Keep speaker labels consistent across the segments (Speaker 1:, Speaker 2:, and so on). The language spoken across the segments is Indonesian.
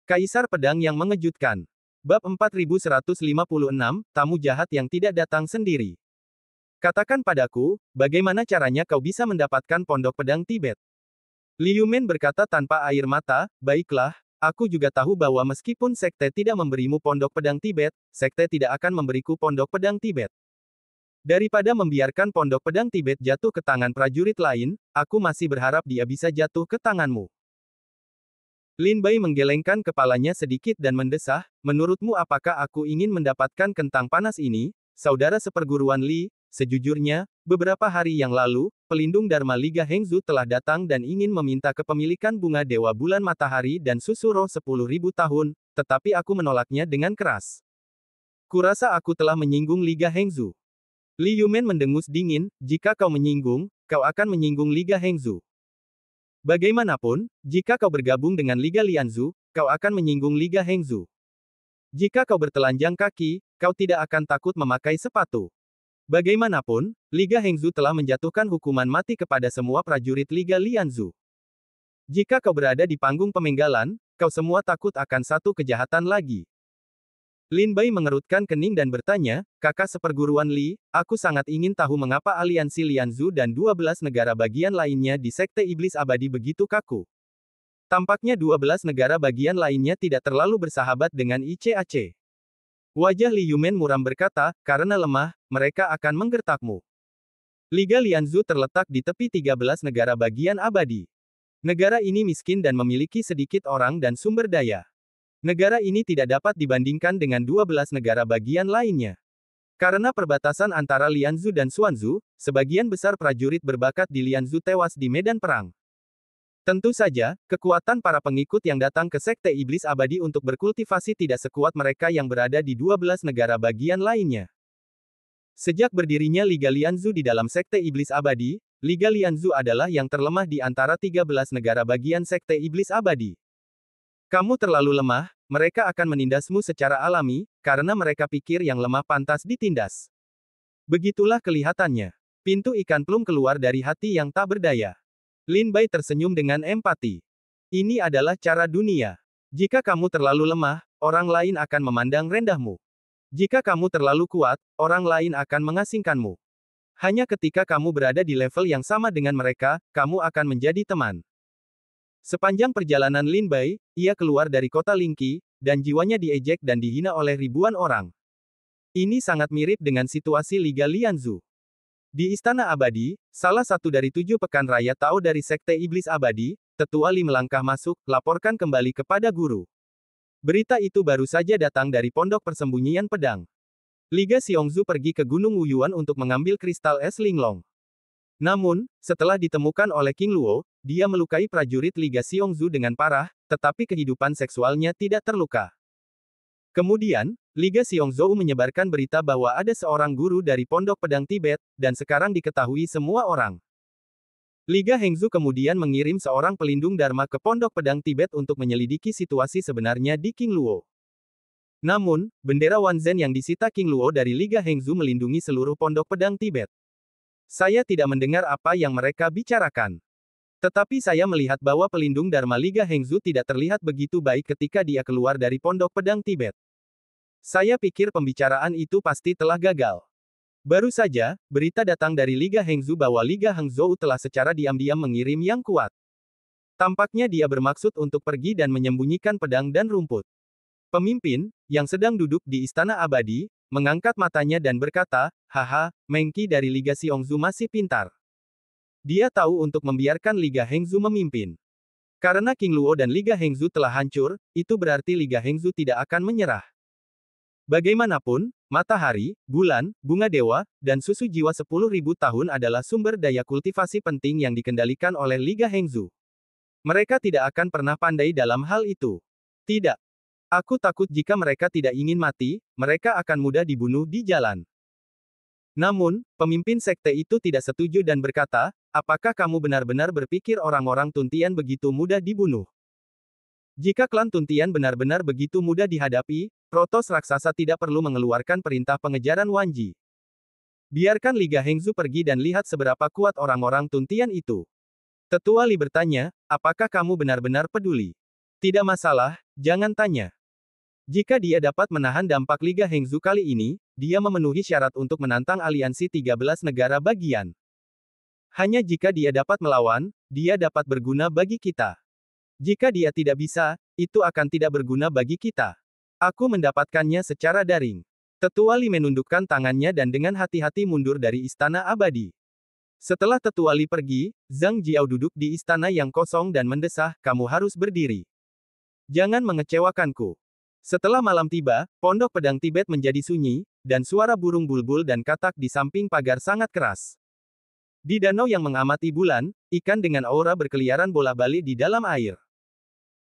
Speaker 1: Kaisar Pedang yang Mengejutkan. Bab 4156, Tamu Jahat yang Tidak Datang Sendiri. Katakan padaku, bagaimana caranya kau bisa mendapatkan pondok pedang Tibet? Liu Men berkata tanpa air mata, baiklah, aku juga tahu bahwa meskipun sekte tidak memberimu pondok pedang Tibet, sekte tidak akan memberiku pondok pedang Tibet. Daripada membiarkan pondok pedang Tibet jatuh ke tangan prajurit lain, aku masih berharap dia bisa jatuh ke tanganmu. Lin Bai menggelengkan kepalanya sedikit dan mendesah, menurutmu apakah aku ingin mendapatkan kentang panas ini, saudara seperguruan Li? Sejujurnya, beberapa hari yang lalu, pelindung Dharma Liga Hengzu telah datang dan ingin meminta kepemilikan bunga Dewa Bulan Matahari dan susu roh 10.000 tahun, tetapi aku menolaknya dengan keras. Kurasa aku telah menyinggung Liga Hengzu. Li Yumen mendengus dingin, jika kau menyinggung, kau akan menyinggung Liga Hengzu. Bagaimanapun, jika kau bergabung dengan Liga Lianzu, kau akan menyinggung Liga Hengzu. Jika kau bertelanjang kaki, kau tidak akan takut memakai sepatu. Bagaimanapun, Liga Hengzu telah menjatuhkan hukuman mati kepada semua prajurit Liga Lianzu. Jika kau berada di panggung pemenggalan, kau semua takut akan satu kejahatan lagi. Lin Bai mengerutkan kening dan bertanya, kakak seperguruan Li, aku sangat ingin tahu mengapa aliansi Lianzu dan 12 negara bagian lainnya di Sekte Iblis Abadi begitu kaku. Tampaknya 12 negara bagian lainnya tidak terlalu bersahabat dengan ICAC. Wajah Li Yumen muram berkata, karena lemah, mereka akan menggertakmu. Liga Lianzu terletak di tepi 13 negara bagian abadi. Negara ini miskin dan memiliki sedikit orang dan sumber daya. Negara ini tidak dapat dibandingkan dengan 12 negara bagian lainnya. Karena perbatasan antara Lianzu dan Xuanzu, sebagian besar prajurit berbakat di Lianzu tewas di medan perang. Tentu saja, kekuatan para pengikut yang datang ke Sekte Iblis Abadi untuk berkultivasi tidak sekuat mereka yang berada di 12 negara bagian lainnya. Sejak berdirinya Liga Lianzu di dalam Sekte Iblis Abadi, Liga Lianzu adalah yang terlemah di antara 13 negara bagian Sekte Iblis Abadi. Kamu terlalu lemah, mereka akan menindasmu secara alami, karena mereka pikir yang lemah pantas ditindas. Begitulah kelihatannya. Pintu ikan plum keluar dari hati yang tak berdaya. Lin Bai tersenyum dengan empati. Ini adalah cara dunia. Jika kamu terlalu lemah, orang lain akan memandang rendahmu. Jika kamu terlalu kuat, orang lain akan mengasingkanmu. Hanya ketika kamu berada di level yang sama dengan mereka, kamu akan menjadi teman. Sepanjang perjalanan Lin Bai, ia keluar dari kota Lingqi, dan jiwanya diejek dan dihina oleh ribuan orang. Ini sangat mirip dengan situasi Liga Lianzu. Di Istana Abadi, salah satu dari 7 pekan raya Tao dari Sekte Iblis Abadi, Tetua Li melangkah masuk, laporkan kembali kepada guru. Berita itu baru saja datang dari Pondok Persembunyian Pedang. Liga Xiongzu pergi ke Gunung Wuyuan untuk mengambil kristal es Linglong. Namun, setelah ditemukan oleh King Luo, dia melukai prajurit Liga Xiongzu dengan parah, tetapi kehidupan seksualnya tidak terluka. Kemudian, Liga Xiongzhou menyebarkan berita bahwa ada seorang guru dari Pondok Pedang Tibet, dan sekarang diketahui semua orang. Liga Hengzu kemudian mengirim seorang pelindung Dharma ke Pondok Pedang Tibet untuk menyelidiki situasi sebenarnya di King Luo. Namun, bendera Wanzhen yang disita King Luo dari Liga Hengzu melindungi seluruh Pondok Pedang Tibet. Saya tidak mendengar apa yang mereka bicarakan. Tetapi saya melihat bahwa pelindung Dharma Liga Hengzu tidak terlihat begitu baik ketika dia keluar dari Pondok Pedang Tibet. Saya pikir pembicaraan itu pasti telah gagal. Baru saja, berita datang dari Liga Hengzu bahwa Liga Hangzhou telah secara diam-diam mengirim yang kuat. Tampaknya dia bermaksud untuk pergi dan menyembunyikan pedang dan rumput. Pemimpin, yang sedang duduk di Istana Abadi, mengangkat matanya dan berkata, haha, Mengki dari Liga Xiongzu masih pintar. Dia tahu untuk membiarkan Liga Hengzu memimpin. Karena King Luo dan Liga Hengzu telah hancur, itu berarti Liga Hengzu tidak akan menyerah. Bagaimanapun, matahari, bulan, bunga dewa, dan susu jiwa 10.000 tahun adalah sumber daya kultivasi penting yang dikendalikan oleh Liga Hengzu. Mereka tidak akan pernah pandai dalam hal itu. Tidak. Aku takut jika mereka tidak ingin mati, mereka akan mudah dibunuh di jalan. Namun, pemimpin sekte itu tidak setuju dan berkata, apakah kamu benar-benar berpikir orang-orang Tuntian begitu mudah dibunuh? Jika klan Tuntian benar-benar begitu mudah dihadapi, Protos raksasa tidak perlu mengeluarkan perintah pengejaran Wanji. Biarkan Liga Hengzu pergi dan lihat seberapa kuat orang-orang Tuntian itu. Tetua Li bertanya, apakah kamu benar-benar peduli? Tidak masalah, Jangan tanya. Jika dia dapat menahan dampak Liga Hangzhou kali ini, dia memenuhi syarat untuk menantang aliansi 13 negara bagian. Hanya jika dia dapat melawan, dia dapat berguna bagi kita. Jika dia tidak bisa, itu akan tidak berguna bagi kita. Aku mendapatkannya secara daring. Tetua Li menundukkan tangannya dan dengan hati-hati mundur dari Istana Abadi. Setelah Tetua Li pergi, Zhang Jiao duduk di istana yang kosong dan mendesah, kamu harus berdiri. Jangan mengecewakanku. Setelah malam tiba, pondok pedang Tibet menjadi sunyi, dan suara burung bulbul dan katak di samping pagar sangat keras. Di danau yang mengamati bulan, ikan dengan aura berkeliaran bolak-balik di dalam air.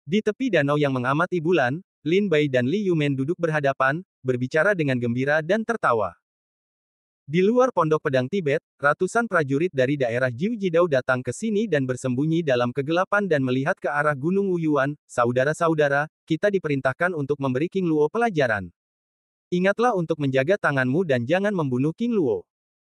Speaker 1: Di tepi danau yang mengamati bulan, Lin Bai dan Li Yumen duduk berhadapan, berbicara dengan gembira dan tertawa. Di luar pondok pedang Tibet, ratusan prajurit dari daerah Jiujidao datang ke sini dan bersembunyi dalam kegelapan dan melihat ke arah Gunung Wuyuan. Saudara-saudara, kita diperintahkan untuk memberi King Luo pelajaran. Ingatlah untuk menjaga tanganmu dan jangan membunuh King Luo.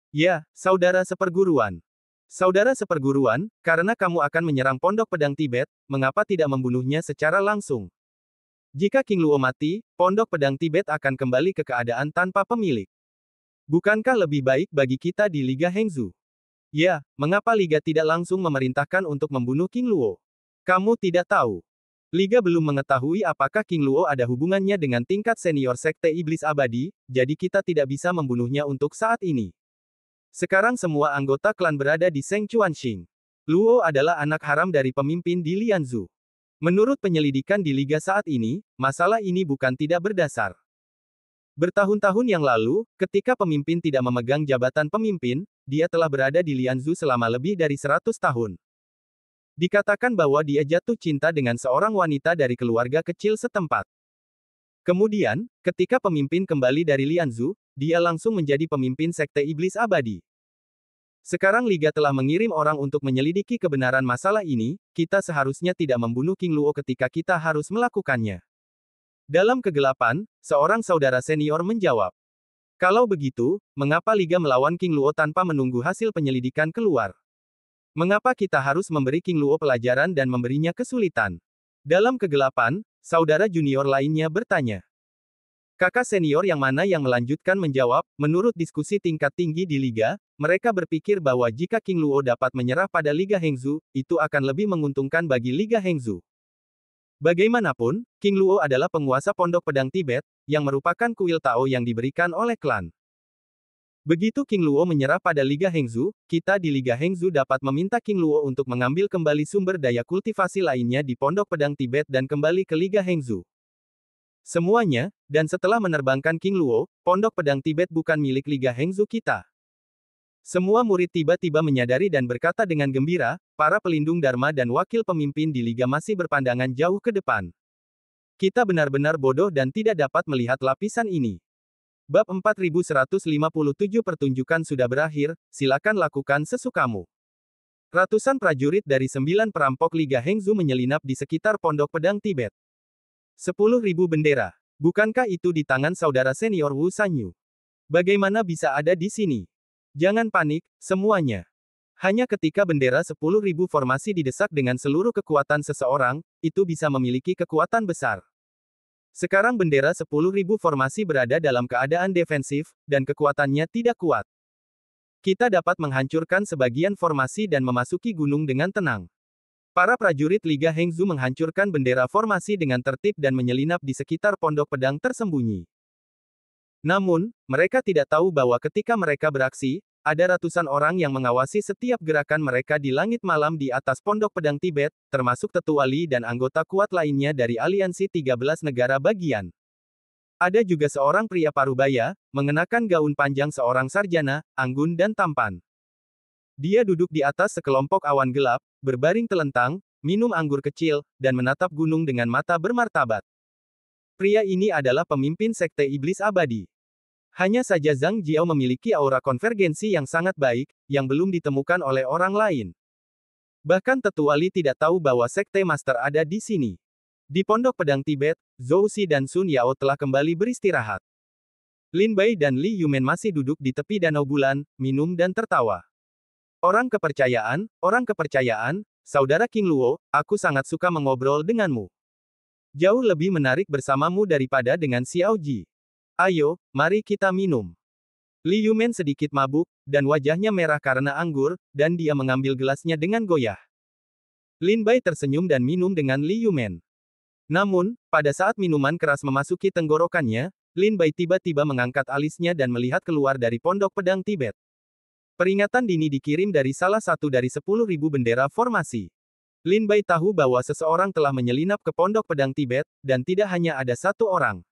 Speaker 1: Ya, saudara seperguruan. Saudara seperguruan, karena kamu akan menyerang pondok pedang Tibet, mengapa tidak membunuhnya secara langsung? Jika King Luo mati, pondok pedang Tibet akan kembali ke keadaan tanpa pemilik. Bukankah lebih baik bagi kita di Liga Hangzhou? Ya, mengapa Liga tidak langsung memerintahkan untuk membunuh King Luo? Kamu tidak tahu. Liga belum mengetahui apakah King Luo ada hubungannya dengan tingkat senior Sekte Iblis Abadi, jadi kita tidak bisa membunuhnya untuk saat ini. Sekarang semua anggota klan berada di Seng Chuanxing. Luo adalah anak haram dari pemimpin di Lianzhou. Menurut penyelidikan di Liga saat ini, masalah ini bukan tidak berdasar. Bertahun-tahun yang lalu, ketika pemimpin tidak memegang jabatan pemimpin, dia telah berada di Lianzhou selama lebih dari 100 tahun. Dikatakan bahwa dia jatuh cinta dengan seorang wanita dari keluarga kecil setempat. Kemudian, ketika pemimpin kembali dari Lianzhou, dia langsung menjadi pemimpin Sekte Iblis Abadi. Sekarang Liga telah mengirim orang untuk menyelidiki kebenaran masalah ini, kita seharusnya tidak membunuh King Luo ketika kita harus melakukannya. Dalam kegelapan, seorang saudara senior menjawab. Kalau begitu, mengapa Liga melawan King Luo tanpa menunggu hasil penyelidikan keluar? Mengapa kita harus memberi King Luo pelajaran dan memberinya kesulitan? Dalam kegelapan, saudara junior lainnya bertanya. Kakak senior yang mana yang melanjutkan menjawab, menurut diskusi tingkat tinggi di Liga, mereka berpikir bahwa jika King Luo dapat menyerah pada Liga Hangzhou, itu akan lebih menguntungkan bagi Liga Hangzhou. Bagaimanapun, King Luo adalah penguasa pondok pedang Tibet, yang merupakan kuil Tao yang diberikan oleh klan. Begitu King Luo menyerah pada Liga Hangzhou, kita di Liga Hangzhou dapat meminta King Luo untuk mengambil kembali sumber daya kultivasi lainnya di pondok pedang Tibet dan kembali ke Liga Hangzhou. Semuanya, dan setelah menerbangkan King Luo, pondok pedang Tibet bukan milik Liga Hangzhou kita. Semua murid tiba-tiba menyadari dan berkata dengan gembira, para pelindung Dharma dan wakil pemimpin di Liga masih berpandangan jauh ke depan. Kita benar-benar bodoh dan tidak dapat melihat lapisan ini. Bab 4157 pertunjukan sudah berakhir, silakan lakukan sesukamu. Ratusan prajurit dari 9 perampok Liga Hangzhou menyelinap di sekitar pondok pedang Tibet. 10.000 bendera. Bukankah itu di tangan saudara senior Wu Sanyu? Bagaimana bisa ada di sini? Jangan panik, semuanya. Hanya ketika bendera 10.000 formasi didesak dengan seluruh kekuatan seseorang, itu bisa memiliki kekuatan besar. Sekarang bendera 10.000 formasi berada dalam keadaan defensif, dan kekuatannya tidak kuat. Kita dapat menghancurkan sebagian formasi dan memasuki gunung dengan tenang. Para prajurit Liga Hangzhou menghancurkan bendera formasi dengan tertib dan menyelinap di sekitar pondok pedang tersembunyi. Namun, mereka tidak tahu bahwa ketika mereka beraksi, ada ratusan orang yang mengawasi setiap gerakan mereka di langit malam di atas pondok pedang Tibet, termasuk Tetua Li dan anggota kuat lainnya dari aliansi 13 negara bagian. Ada juga seorang pria parubaya, mengenakan gaun panjang seorang sarjana, anggun dan tampan. Dia duduk di atas sekelompok awan gelap, berbaring telentang, minum anggur kecil, dan menatap gunung dengan mata bermartabat. Pria ini adalah pemimpin Sekte Iblis Abadi. Hanya saja Zhang Jiao memiliki aura konvergensi yang sangat baik, yang belum ditemukan oleh orang lain. Bahkan Tetua Li tidak tahu bahwa Sekte Master ada di sini. Di pondok pedang Tibet, Zhou Si dan Sun Yao telah kembali beristirahat. Lin Bai dan Li Yumen masih duduk di tepi danau bulan, minum dan tertawa. Orang kepercayaan, saudara King Luo, aku sangat suka mengobrol denganmu. Jauh lebih menarik bersamamu daripada dengan Xiao Ji. Ayo, mari kita minum. Li Yumen sedikit mabuk, dan wajahnya merah karena anggur, dan dia mengambil gelasnya dengan goyah. Lin Bai tersenyum dan minum dengan Li Yumen. Namun, pada saat minuman keras memasuki tenggorokannya, Lin Bai tiba-tiba mengangkat alisnya dan melihat keluar dari pondok pedang Tibet. Peringatan dini dikirim dari salah satu dari 10.000 bendera formasi. Lin Bai tahu bahwa seseorang telah menyelinap ke pondok pedang Tibet, dan tidak hanya ada satu orang.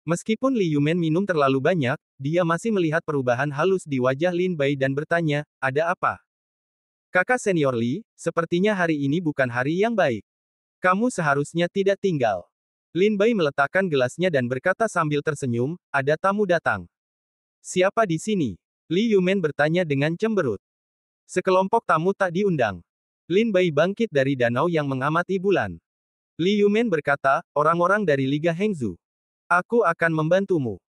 Speaker 1: Meskipun Li Yumen minum terlalu banyak, dia masih melihat perubahan halus di wajah Lin Bai dan bertanya, ada apa? Kakak senior Li, sepertinya hari ini bukan hari yang baik. Kamu seharusnya tidak tinggal. Lin Bai meletakkan gelasnya dan berkata sambil tersenyum, ada tamu datang. Siapa di sini? Li Yumen bertanya dengan cemberut. Sekelompok tamu tak diundang. Lin Bai bangkit dari danau yang mengamati bulan. Li Yumen berkata, orang-orang dari Liga Hengzu. Aku akan membantumu.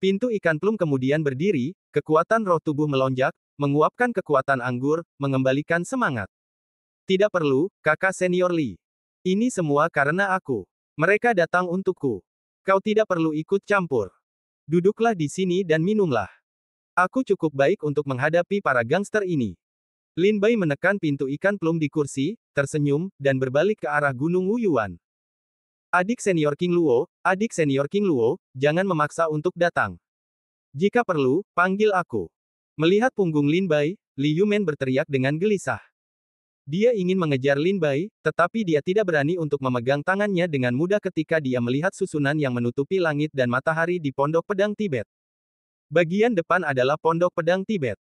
Speaker 1: Pintu ikan plum kemudian berdiri, kekuatan roh tubuh melonjak, menguapkan kekuatan anggur, mengembalikan semangat. Tidak perlu, kakak senior Li. Ini semua karena aku. Mereka datang untukku. Kau tidak perlu ikut campur. Duduklah di sini dan minumlah. Aku cukup baik untuk menghadapi para gangster ini. Lin Bai menekan pintu ikan plum di kursi, tersenyum, dan berbalik ke arah Gunung Wuyuan. Adik senior King Luo, jangan memaksa untuk datang. Jika perlu, panggil aku. Melihat punggung Lin Bai, Li Yumen berteriak dengan gelisah. Dia ingin mengejar Lin Bai, tetapi dia tidak berani untuk memegang tangannya dengan mudah ketika dia melihat susunan yang menutupi langit dan matahari di Pondok Pedang Tibet. Bagian depan adalah Pondok Pedang Tibet.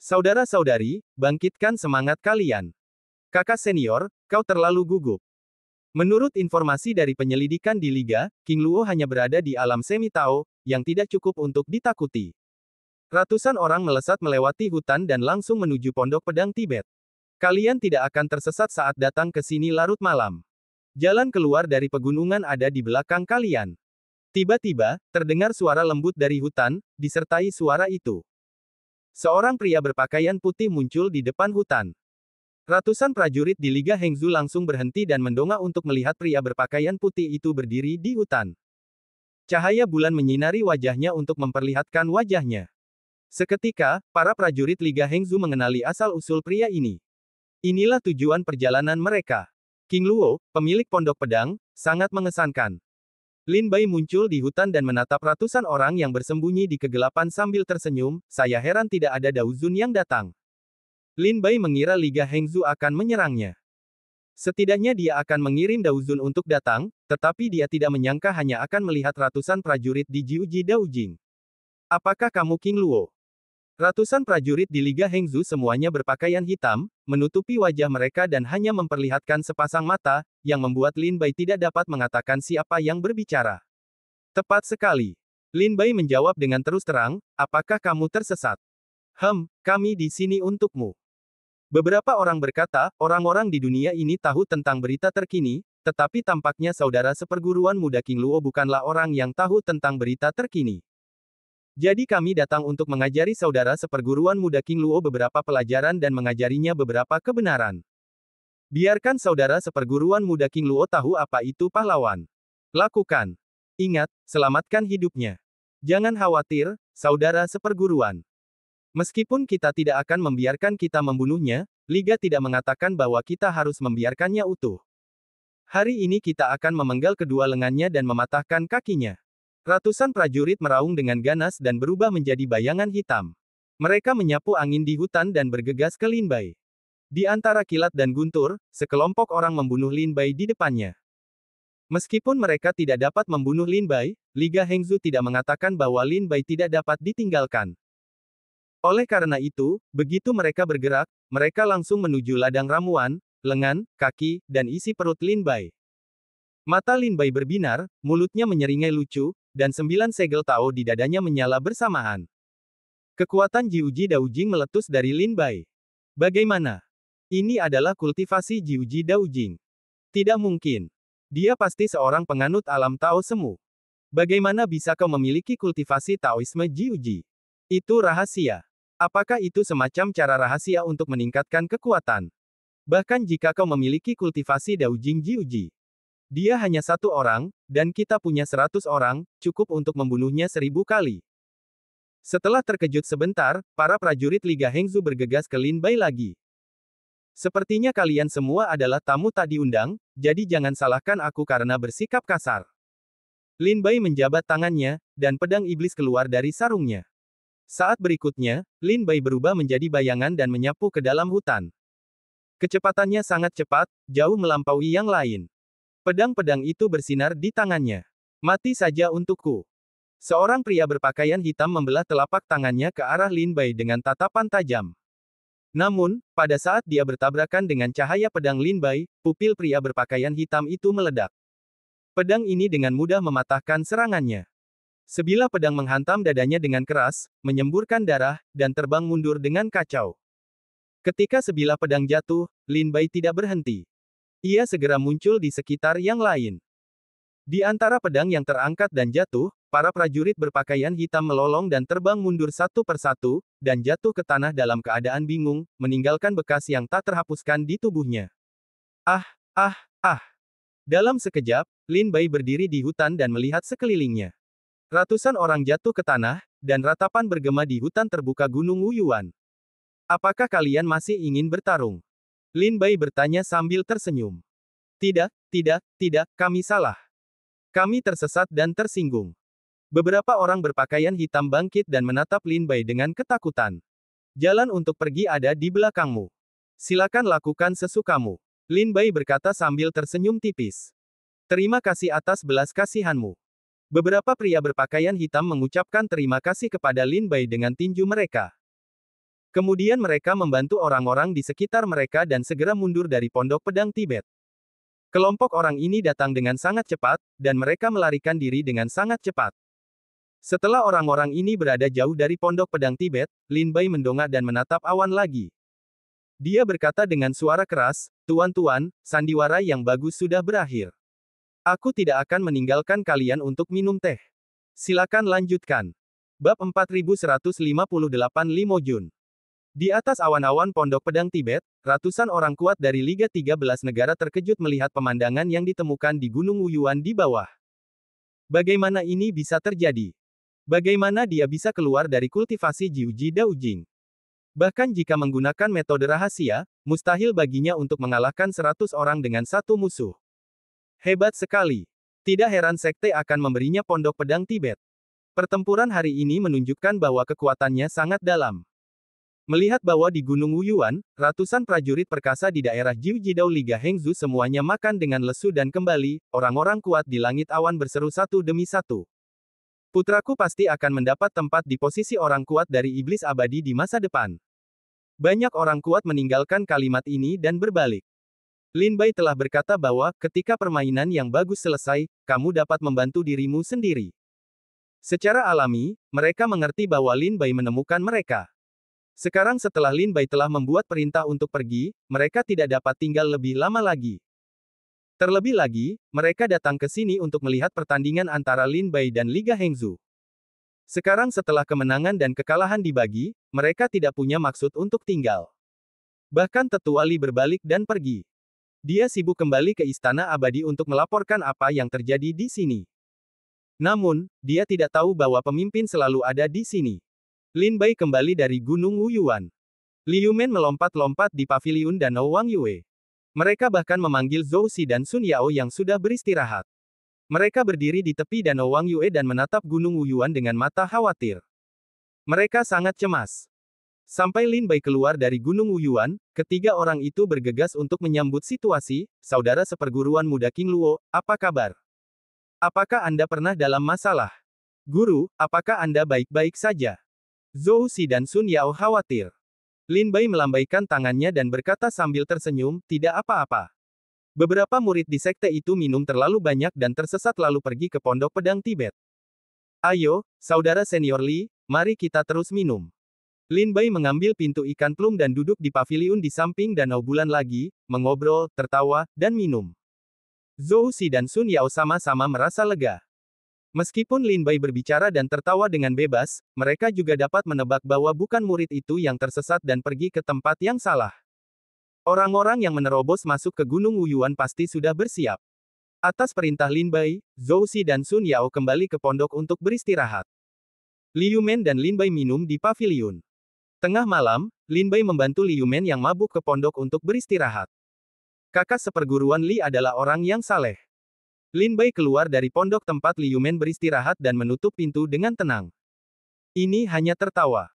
Speaker 1: Saudara-saudari, bangkitkan semangat kalian. Kakak senior, kau terlalu gugup. Menurut informasi dari penyelidikan di Liga, King Luo hanya berada di alam semi Tao, yang tidak cukup untuk ditakuti. Ratusan orang melesat melewati hutan dan langsung menuju Pondok Pedang Tibet. Kalian tidak akan tersesat saat datang ke sini larut malam. Jalan keluar dari pegunungan ada di belakang kalian. Tiba-tiba, terdengar suara lembut dari hutan, disertai suara itu. Seorang pria berpakaian putih muncul di depan hutan. Ratusan prajurit di Liga Hengzu langsung berhenti dan mendongak untuk melihat pria berpakaian putih itu berdiri di hutan. Cahaya bulan menyinari wajahnya untuk memperlihatkan wajahnya. Seketika, para prajurit Liga Hengzu mengenali asal-usul pria ini. Inilah tujuan perjalanan mereka. King Luo, pemilik pondok pedang, sangat mengesankan. Lin Bai muncul di hutan dan menatap ratusan orang yang bersembunyi di kegelapan sambil tersenyum, saya heran tidak ada Dao Zun yang datang. Lin Bai mengira Liga Hengzu akan menyerangnya. Setidaknya dia akan mengirim Dao Zun untuk datang, tetapi dia tidak menyangka hanya akan melihat ratusan prajurit di Jiuji Daojing. Apakah kamu King Luo? Ratusan prajurit di Liga Hengzu semuanya berpakaian hitam, menutupi wajah mereka dan hanya memperlihatkan sepasang mata, yang membuat Lin Bai tidak dapat mengatakan siapa yang berbicara. Tepat sekali. Lin Bai menjawab dengan terus terang, apakah kamu tersesat? Kami di sini untukmu. Beberapa orang berkata, orang-orang di dunia ini tahu tentang berita terkini, tetapi tampaknya saudara seperguruan muda King Luo bukanlah orang yang tahu tentang berita terkini. Jadi kami datang untuk mengajari saudara seperguruan muda King Luo beberapa pelajaran dan mengajarinya beberapa kebenaran. Biarkan saudara seperguruan muda King Luo tahu apa itu pahlawan. Lakukan. Ingat, selamatkan hidupnya. Jangan khawatir, saudara seperguruan. Meskipun kita tidak akan membiarkan kita membunuhnya, Liga tidak mengatakan bahwa kita harus membiarkannya utuh. Hari ini kita akan memenggal kedua lengannya dan mematahkan kakinya. Ratusan prajurit meraung dengan ganas dan berubah menjadi bayangan hitam. Mereka menyapu angin di hutan dan bergegas ke Lin Bai. Di antara kilat dan guntur, sekelompok orang membunuh Lin Bai di depannya. Meskipun mereka tidak dapat membunuh Lin Bai, Liga Hengzu tidak mengatakan bahwa Lin Bai tidak dapat ditinggalkan. Oleh karena itu, begitu mereka bergerak, mereka langsung menuju ladang ramuan, lengan, kaki, dan isi perut Lin Bai. Mata Lin Bai berbinar, mulutnya menyeringai lucu, dan 9 segel Tao di dadanya menyala bersamaan. Kekuatan Jiuji Daojing meletus dari Lin Bai. Bagaimana? Ini adalah kultivasi Jiuji Daojing. Tidak mungkin. Dia pasti seorang penganut alam Tao semu. Bagaimana bisa kau memiliki kultivasi Taoisme Jiuji? Itu rahasia. Apakah itu semacam cara rahasia untuk meningkatkan kekuatan? Bahkan jika kau memiliki kultivasi Daojing Jiuji, Dia hanya satu orang, dan kita punya 100 orang, cukup untuk membunuhnya 1000 kali. Setelah terkejut sebentar, para prajurit Liga Hengzu bergegas ke Lin Bai lagi. Sepertinya kalian semua adalah tamu tak diundang, jadi jangan salahkan aku karena bersikap kasar. Lin Bai menjabat tangannya, dan pedang iblis keluar dari sarungnya. Saat berikutnya, Lin Bai berubah menjadi bayangan dan menyapu ke dalam hutan. Kecepatannya sangat cepat, jauh melampaui yang lain. Pedang-pedang itu bersinar di tangannya. Mati saja untukku. Seorang pria berpakaian hitam membelah telapak tangannya ke arah Lin Bai dengan tatapan tajam. Namun, pada saat dia bertabrakan dengan cahaya pedang Lin Bai, pupil pria berpakaian hitam itu meledak. Pedang ini dengan mudah mematahkan serangannya. Sebilah pedang menghantam dadanya dengan keras, menyemburkan darah, dan terbang mundur dengan kacau. Ketika sebilah pedang jatuh, Lin Bai tidak berhenti. Ia segera muncul di sekitar yang lain. Di antara pedang yang terangkat dan jatuh, para prajurit berpakaian hitam melolong dan terbang mundur satu persatu, dan jatuh ke tanah dalam keadaan bingung, meninggalkan bekas yang tak terhapuskan di tubuhnya. Ah, ah, ah. Dalam sekejap, Lin Bai berdiri di hutan dan melihat sekelilingnya. Ratusan orang jatuh ke tanah, dan ratapan bergema di hutan terbuka Gunung Wuyuan. Apakah kalian masih ingin bertarung? Lin Bai bertanya sambil tersenyum. Tidak, kami salah. Kami tersesat dan tersinggung. Beberapa orang berpakaian hitam bangkit dan menatap Lin Bai dengan ketakutan. Jalan untuk pergi ada di belakangmu. Silakan lakukan sesukamu. Lin Bai berkata sambil tersenyum tipis. Terima kasih atas belas kasihanmu. Beberapa pria berpakaian hitam mengucapkan terima kasih kepada Lin Bai dengan tinju mereka. Kemudian mereka membantu orang-orang di sekitar mereka dan segera mundur dari pondok pedang Tibet. Kelompok orang ini datang dengan sangat cepat, dan mereka melarikan diri dengan sangat cepat. Setelah orang-orang ini berada jauh dari pondok pedang Tibet, Lin Bai mendongak dan menatap awan lagi. Dia berkata dengan suara keras, "Tuan-tuan, sandiwara yang bagus sudah berakhir. Aku tidak akan meninggalkan kalian untuk minum teh. Silakan lanjutkan." Bab 4158 Limo Jun. Di atas awan-awan pondok pedang Tibet, ratusan orang kuat dari Liga 13 negara terkejut melihat pemandangan yang ditemukan di Gunung Wuyuan di bawah. Bagaimana ini bisa terjadi? Bagaimana dia bisa keluar dari kultivasi Jiuji Daojing? Bahkan jika menggunakan metode rahasia, mustahil baginya untuk mengalahkan 100 orang dengan satu musuh. Hebat sekali. Tidak heran sekte akan memberinya pondok pedang Tibet. Pertempuran hari ini menunjukkan bahwa kekuatannya sangat dalam. Melihat bahwa di Gunung Wuyuan, ratusan prajurit perkasa di daerah Jiujidao Liga Hengzu semuanya makan dengan lesu dan kembali, orang-orang kuat di langit awan berseru satu demi satu. Putraku pasti akan mendapat tempat di posisi orang kuat dari iblis abadi di masa depan. Banyak orang kuat meninggalkan kalimat ini dan berbalik. Lin Bai telah berkata bahwa, ketika permainan yang bagus selesai, kamu dapat membantu dirimu sendiri. Secara alami, mereka mengerti bahwa Lin Bai menemukan mereka. Sekarang setelah Lin Bai telah membuat perintah untuk pergi, mereka tidak dapat tinggal lebih lama lagi. Terlebih lagi, mereka datang ke sini untuk melihat pertandingan antara Lin Bai dan Liga Hengzu. Sekarang setelah kemenangan dan kekalahan dibagi, mereka tidak punya maksud untuk tinggal. Bahkan Tetua Li berbalik dan pergi. Dia sibuk kembali ke Istana Abadi untuk melaporkan apa yang terjadi di sini. Namun, dia tidak tahu bahwa pemimpin selalu ada di sini. Lin Bai kembali dari Gunung Wuyuan. Liu Men melompat-lompat di paviliun Danau Wang Yue. Mereka bahkan memanggil Zhou Si dan Sun Yao yang sudah beristirahat. Mereka berdiri di tepi Danau Wang Yue dan menatap Gunung Wuyuan dengan mata khawatir. Mereka sangat cemas. Sampai Lin Bai keluar dari Gunung Wuyuan, ketiga orang itu bergegas untuk menyambut situasi. Saudara seperguruan muda King Luo, apa kabar? Apakah Anda pernah dalam masalah? Guru, apakah Anda baik-baik saja? Zhou Si dan Sun Yao khawatir. Lin Bai melambaikan tangannya dan berkata sambil tersenyum, tidak apa-apa. Beberapa murid di sekte itu minum terlalu banyak dan tersesat lalu pergi ke pondok pedang Tibet. Ayo, saudara senior Li, mari kita terus minum. Lin Bai mengambil pintu ikan plum dan duduk di paviliun di samping danau bulan lagi, mengobrol, tertawa, dan minum. Zhou Si dan Sun Yao sama-sama merasa lega. Meskipun Lin Bai berbicara dan tertawa dengan bebas, mereka juga dapat menebak bahwa bukan murid itu yang tersesat dan pergi ke tempat yang salah. Orang-orang yang menerobos masuk ke Gunung Wuyuan pasti sudah bersiap. Atas perintah Lin Bai, Zhou Xi dan Sun Yao kembali ke pondok untuk beristirahat. Liu Men dan Lin Bai minum di paviliun. Tengah malam, Lin Bai membantu Liu Men yang mabuk ke pondok untuk beristirahat. Kakak seperguruan Li adalah orang yang saleh. Lin Bai keluar dari pondok tempat Liu Men beristirahat dan menutup pintu dengan tenang. Ini hanya tertawa.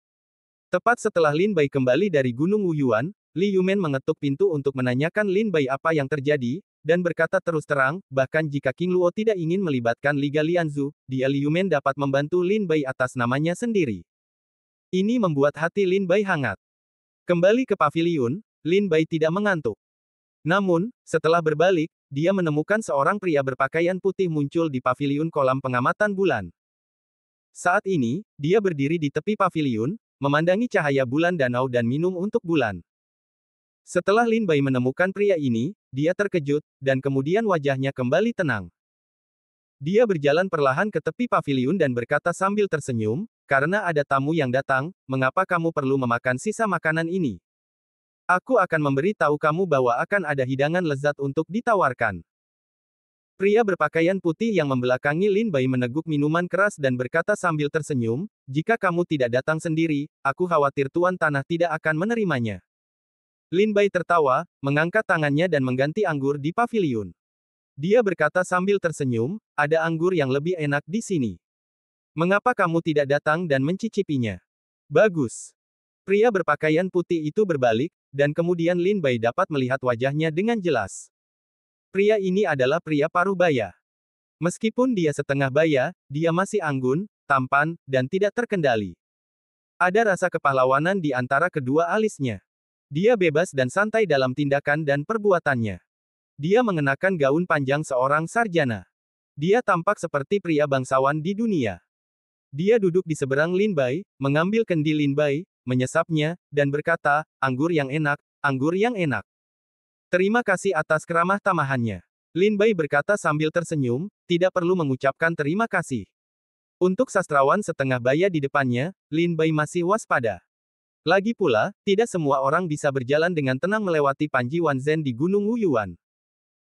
Speaker 1: Tepat setelah Lin Bai kembali dari Gunung Wuyuan, Liu Men mengetuk pintu untuk menanyakan Lin Bai apa yang terjadi, dan berkata terus terang, bahkan jika King Luo tidak ingin melibatkan Liga Lianzu, dia Liu Men dapat membantu Lin Bai atas namanya sendiri. Ini membuat hati Lin Bai hangat. Kembali ke paviliun, Lin Bai tidak mengantuk. Namun, setelah berbalik, dia menemukan seorang pria berpakaian putih muncul di paviliun kolam pengamatan bulan. Saat ini, dia berdiri di tepi paviliun, memandangi cahaya bulan danau dan minum untuk bulan. Setelah Lin Bai menemukan pria ini, dia terkejut, dan kemudian wajahnya kembali tenang. Dia berjalan perlahan ke tepi paviliun dan berkata sambil tersenyum, karena ada tamu yang datang, mengapa kamu perlu memakan sisa makanan ini? Aku akan memberi tahu kamu bahwa akan ada hidangan lezat untuk ditawarkan. Pria berpakaian putih yang membelakangi Lin Bai meneguk minuman keras dan berkata sambil tersenyum, jika kamu tidak datang sendiri, aku khawatir Tuan Tanah tidak akan menerimanya. Lin Bai tertawa, mengangkat tangannya dan mengganti anggur di paviliun. Dia berkata sambil tersenyum, ada anggur yang lebih enak di sini. Mengapa kamu tidak datang dan mencicipinya? Bagus. Pria berpakaian putih itu berbalik, dan kemudian Lin Bai dapat melihat wajahnya dengan jelas. Pria ini adalah pria paruh baya. Meskipun dia setengah baya, dia masih anggun, tampan, dan tidak terkendali. Ada rasa kepahlawanan di antara kedua alisnya. Dia bebas dan santai dalam tindakan dan perbuatannya. Dia mengenakan gaun panjang seorang sarjana. Dia tampak seperti pria bangsawan di dunia. Dia duduk di seberang Lin Bai, mengambil kendi Lin Bai, menyesapnya, dan berkata, anggur yang enak, anggur yang enak. Terima kasih atas keramah tamahannya. Lin Bai berkata sambil tersenyum, tidak perlu mengucapkan terima kasih. Untuk sastrawan setengah baya di depannya, Lin Bai masih waspada. Lagi pula, tidak semua orang bisa berjalan dengan tenang melewati Panji Wanzhen di Gunung Wuyuan.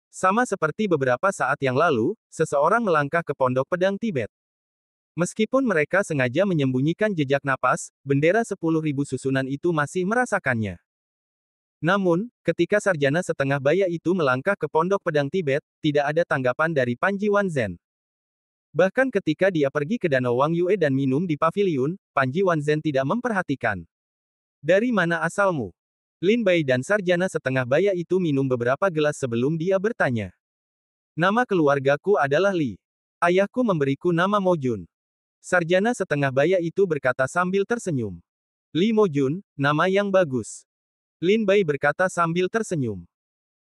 Speaker 1: Sama seperti beberapa saat yang lalu, seseorang melangkah ke pondok pedang Tibet. Meskipun mereka sengaja menyembunyikan jejak napas, bendera 10.000 susunan itu masih merasakannya. Namun, ketika sarjana setengah baya itu melangkah ke pondok pedang Tibet, tidak ada tanggapan dari Panji Wanzhen. Bahkan ketika dia pergi ke Danau Wang Yue dan minum di paviliun, Panji Wanzhen tidak memperhatikan. Dari mana asalmu? Lin Bai dan sarjana setengah baya itu minum beberapa gelas sebelum dia bertanya. Nama keluargaku adalah Li. Ayahku memberiku nama Mo Jun. Sarjana setengah baya itu berkata sambil tersenyum. Li Mo Jun, nama yang bagus. Lin Bai berkata sambil tersenyum.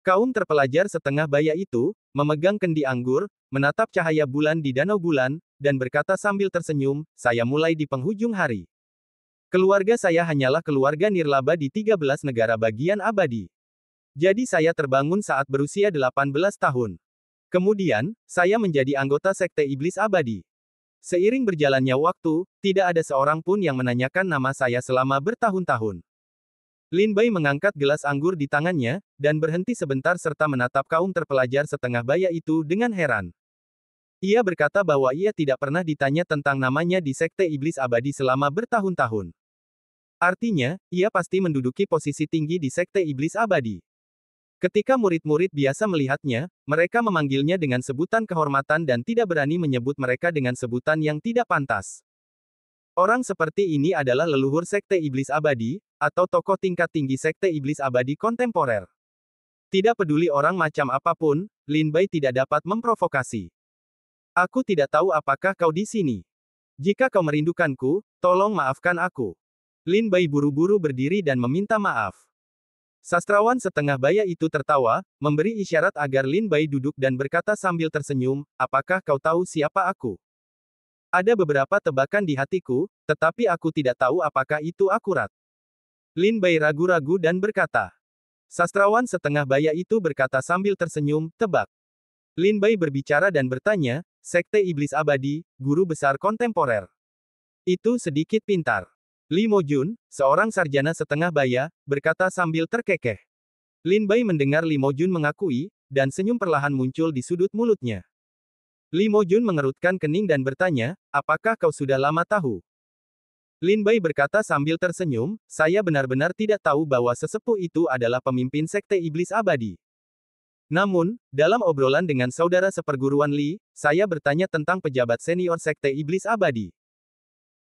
Speaker 1: Kaum terpelajar setengah baya itu, memegang kendi anggur, menatap cahaya bulan di danau bulan, dan berkata sambil tersenyum, saya mulai di penghujung hari. Keluarga saya hanyalah keluarga nirlaba di 13 negara bagian abadi. Jadi saya terbangun saat berusia 18 tahun. Kemudian, saya menjadi anggota Sekte Iblis Abadi. Seiring berjalannya waktu, tidak ada seorang pun yang menanyakan nama saya selama bertahun-tahun. Lin Bai mengangkat gelas anggur di tangannya, dan berhenti sebentar serta menatap kaum terpelajar setengah baya itu dengan heran. Ia berkata bahwa ia tidak pernah ditanya tentang namanya di Sekte Iblis Abadi selama bertahun-tahun. Artinya, ia pasti menduduki posisi tinggi di Sekte Iblis Abadi. Ketika murid-murid biasa melihatnya, mereka memanggilnya dengan sebutan kehormatan dan tidak berani menyebut mereka dengan sebutan yang tidak pantas. Orang seperti ini adalah leluhur Sekte Iblis Abadi, atau tokoh tingkat tinggi Sekte Iblis Abadi kontemporer. Tidak peduli orang macam apapun, Lin Bai tidak dapat memprovokasi. Aku tidak tahu apakah kau di sini. Jika kau merindukanku, tolong maafkan aku. Lin Bai buru-buru berdiri dan meminta maaf. Sastrawan setengah baya itu tertawa, memberi isyarat agar Lin Bai duduk dan berkata sambil tersenyum, apakah kau tahu siapa aku? Ada beberapa tebakan di hatiku, tetapi aku tidak tahu apakah itu akurat. Lin Bai ragu-ragu dan berkata. Sastrawan setengah baya itu berkata sambil tersenyum, tebak. Lin Bai berbicara dan bertanya, Sekte Iblis Abadi, guru besar kontemporer. Itu sedikit pintar. Li Mo Jun, seorang sarjana setengah baya, berkata sambil terkekeh. Lin Bai mendengar Li Mo Jun mengakui, dan senyum perlahan muncul di sudut mulutnya. Li Mojun mengerutkan kening dan bertanya, apakah kau sudah lama tahu? Lin Bai berkata sambil tersenyum, saya benar-benar tidak tahu bahwa sesepuh itu adalah pemimpin Sekte Iblis Abadi. Namun, dalam obrolan dengan saudara seperguruan Li, saya bertanya tentang pejabat senior Sekte Iblis Abadi.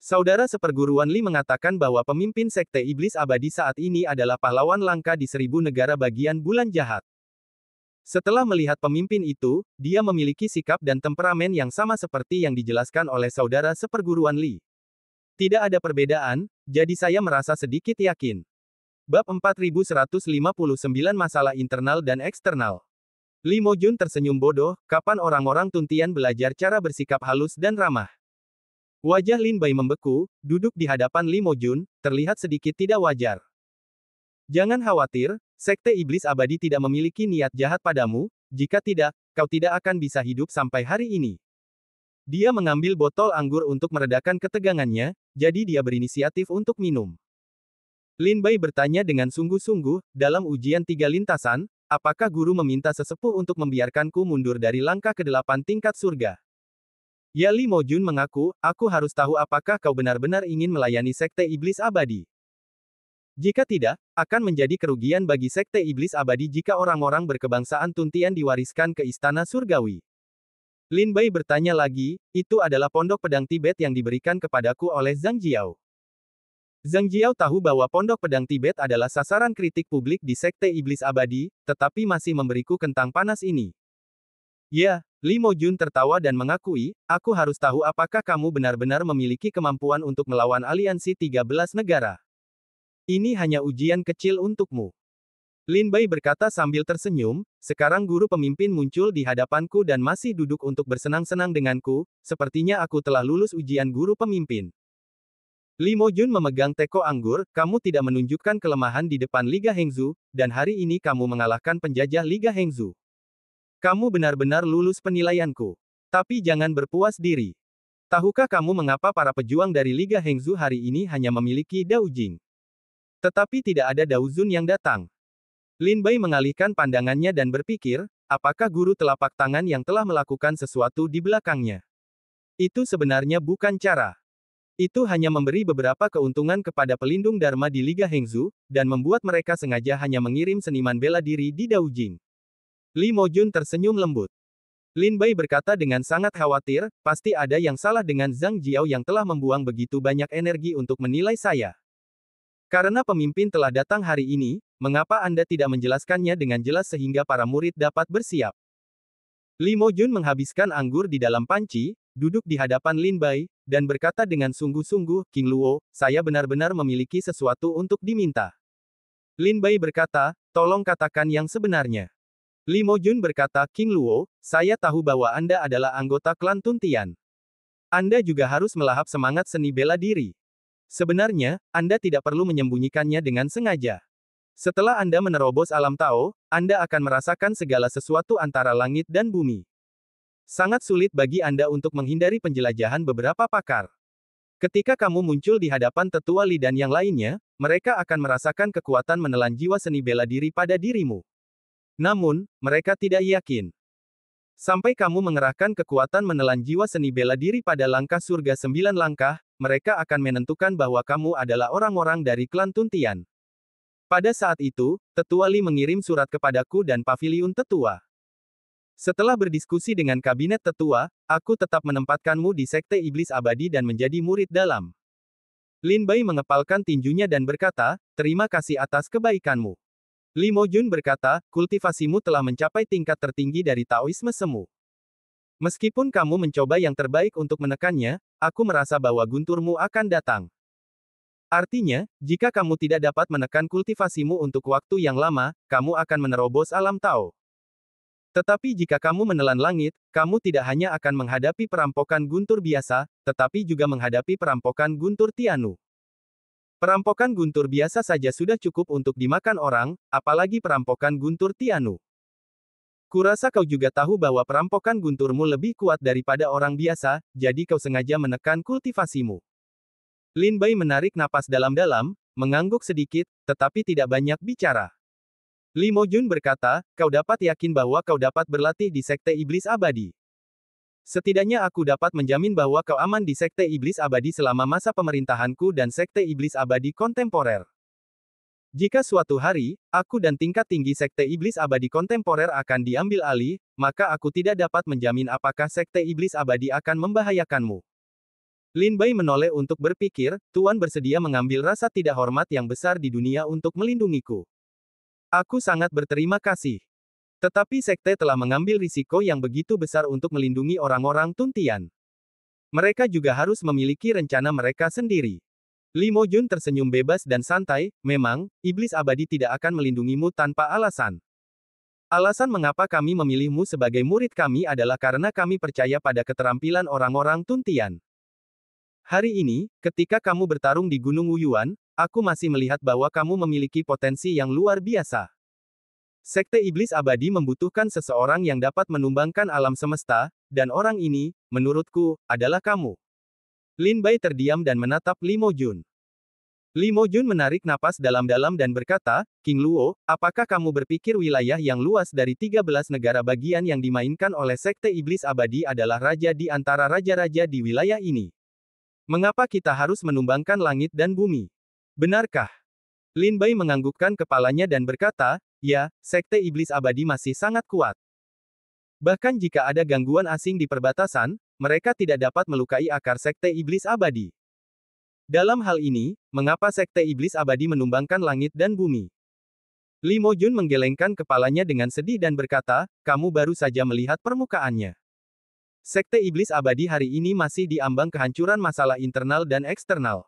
Speaker 1: Saudara seperguruan Li mengatakan bahwa pemimpin Sekte Iblis Abadi saat ini adalah pahlawan langka di 1000 negara bagian bulan jahat. Setelah melihat pemimpin itu, dia memiliki sikap dan temperamen yang sama seperti yang dijelaskan oleh saudara seperguruan Li. Tidak ada perbedaan, jadi saya merasa sedikit yakin. Bab 4159 Masalah Internal dan Eksternal. Li Mojun tersenyum bodoh, kapan orang-orang Tuntian belajar cara bersikap halus dan ramah. Wajah Lin Bai membeku, duduk di hadapan Li Mojun, terlihat sedikit tidak wajar. Jangan khawatir, Sekte Iblis Abadi tidak memiliki niat jahat padamu, jika tidak, kau tidak akan bisa hidup sampai hari ini. Dia mengambil botol anggur untuk meredakan ketegangannya, jadi dia berinisiatif untuk minum. Lin Bai bertanya dengan sungguh-sungguh, dalam ujian 3 lintasan, apakah guru meminta sesepuh untuk membiarkanku mundur dari langkah ke-8 tingkat surga? Ya Li Mojun mengaku, aku harus tahu apakah kau benar-benar ingin melayani Sekte Iblis Abadi. Jika tidak, akan menjadi kerugian bagi Sekte Iblis Abadi jika orang-orang berkebangsaan Tuntian diwariskan ke Istana Surgawi. Lin Bai bertanya lagi, itu adalah pondok pedang Tibet yang diberikan kepadaku oleh Zhang Jiao. Zhang Jiao tahu bahwa pondok pedang Tibet adalah sasaran kritik publik di Sekte Iblis Abadi, tetapi masih memberiku kentang panas ini. Ya, Li Mojun tertawa dan mengakui, aku harus tahu apakah kamu benar-benar memiliki kemampuan untuk melawan aliansi 13 negara. Ini hanya ujian kecil untukmu. Lin Bai berkata sambil tersenyum, sekarang guru pemimpin muncul di hadapanku dan masih duduk untuk bersenang-senang denganku, sepertinya aku telah lulus ujian guru pemimpin. Li Mojun memegang teko anggur, kamu tidak menunjukkan kelemahan di depan Liga Hengzu, dan hari ini kamu mengalahkan penjajah Liga Hengzu. Kamu benar-benar lulus penilaianku. Tapi jangan berpuas diri. Tahukah kamu mengapa para pejuang dari Liga Hengzu hari ini hanya memiliki Dao Jing? Tetapi tidak ada Dao Zun yang datang. Lin Bai mengalihkan pandangannya dan berpikir, apakah guru telapak tangan yang telah melakukan sesuatu di belakangnya? Itu sebenarnya bukan cara. Itu hanya memberi beberapa keuntungan kepada pelindung Dharma di Liga Hengzu, dan membuat mereka sengaja hanya mengirim seniman bela diri di Dao Jing. Li Mojun tersenyum lembut. Lin Bai berkata dengan sangat khawatir, pasti ada yang salah dengan Zhang Jiao yang telah membuang begitu banyak energi untuk menilai saya. Karena pemimpin telah datang hari ini, mengapa Anda tidak menjelaskannya dengan jelas sehingga para murid dapat bersiap? Li Mojun menghabiskan anggur di dalam panci, duduk di hadapan Lin Bai, dan berkata dengan sungguh-sungguh, King Luo, saya benar-benar memiliki sesuatu untuk diminta. Lin Bai berkata, tolong katakan yang sebenarnya. Li Mojun berkata, King Luo, saya tahu bahwa Anda adalah anggota klan Tuntian. Anda juga harus melahap semangat seni bela diri. Sebenarnya, Anda tidak perlu menyembunyikannya dengan sengaja. Setelah Anda menerobos alam Tao, Anda akan merasakan segala sesuatu antara langit dan bumi. Sangat sulit bagi Anda untuk menghindari penjelajahan beberapa pakar. Ketika kamu muncul di hadapan Tetua Li dan yang lainnya, mereka akan merasakan kekuatan menelan jiwa seni bela diri pada dirimu. Namun, mereka tidak yakin. Sampai kamu mengerahkan kekuatan menelan jiwa seni bela diri pada langkah surga 9 langkah, mereka akan menentukan bahwa kamu adalah orang-orang dari klan Tuntian. Pada saat itu, Tetua Li mengirim surat kepadaku dan paviliun Tetua. Setelah berdiskusi dengan kabinet Tetua, aku tetap menempatkanmu di Sekte Iblis Abadi dan menjadi murid dalam. Lin Bai mengepalkan tinjunya dan berkata, terima kasih atas kebaikanmu. Li Mojun berkata, kultivasimu telah mencapai tingkat tertinggi dari Taoisme semu. Meskipun kamu mencoba yang terbaik untuk menekannya, aku merasa bahwa gunturmu akan datang. Artinya, jika kamu tidak dapat menekan kultivasimu untuk waktu yang lama, kamu akan menerobos alam Tao. Tetapi jika kamu menelan langit, kamu tidak hanya akan menghadapi perampokan guntur biasa, tetapi juga menghadapi perampokan guntur Tianu. Perampokan guntur biasa saja sudah cukup untuk dimakan orang, apalagi perampokan guntur Tianu. Kurasa kau juga tahu bahwa perampokan gunturmu lebih kuat daripada orang biasa, jadi kau sengaja menekan kultivasimu. Lin Bai menarik napas dalam-dalam, mengangguk sedikit, tetapi tidak banyak bicara. Li Mojun berkata, kau dapat yakin bahwa kau dapat berlatih di Sekte Iblis Abadi. Setidaknya aku dapat menjamin bahwa kau aman di Sekte Iblis Abadi selama masa pemerintahanku dan Sekte Iblis Abadi kontemporer. Jika suatu hari, aku dan tingkat tinggi Sekte Iblis Abadi kontemporer akan diambil alih, maka aku tidak dapat menjamin apakah Sekte Iblis Abadi akan membahayakanmu. Lin Bai menoleh untuk berpikir, Tuan bersedia mengambil rasa tidak hormat yang besar di dunia untuk melindungiku. Aku sangat berterima kasih. Tetapi sekte telah mengambil risiko yang begitu besar untuk melindungi orang-orang Tuntian. Mereka juga harus memiliki rencana mereka sendiri. Li Mojun tersenyum bebas dan santai, memang, Iblis Abadi tidak akan melindungimu tanpa alasan. Alasan mengapa kami memilihmu sebagai murid kami adalah karena kami percaya pada keterampilan orang-orang Tuntian. Hari ini, ketika kamu bertarung di Gunung Wuyuan, aku masih melihat bahwa kamu memiliki potensi yang luar biasa. Sekte Iblis Abadi membutuhkan seseorang yang dapat menumbangkan alam semesta, dan orang ini, menurutku, adalah kamu. Lin Bai terdiam dan menatap Li Mojun. Li Mojun menarik napas dalam-dalam dan berkata, King Luo, apakah kamu berpikir wilayah yang luas dari 13 negara bagian yang dimainkan oleh Sekte Iblis Abadi adalah raja di antara raja-raja di wilayah ini? Mengapa kita harus menumbangkan langit dan bumi? Benarkah? Lin Bai menganggukkan kepalanya dan berkata, ya, Sekte Iblis Abadi masih sangat kuat. Bahkan jika ada gangguan asing di perbatasan, mereka tidak dapat melukai akar Sekte Iblis Abadi. Dalam hal ini, mengapa Sekte Iblis Abadi menumbangkan langit dan bumi? Li Mojun menggelengkan kepalanya dengan sedih dan berkata, kamu baru saja melihat permukaannya. Sekte Iblis Abadi hari ini masih diambang kehancuran masalah internal dan eksternal.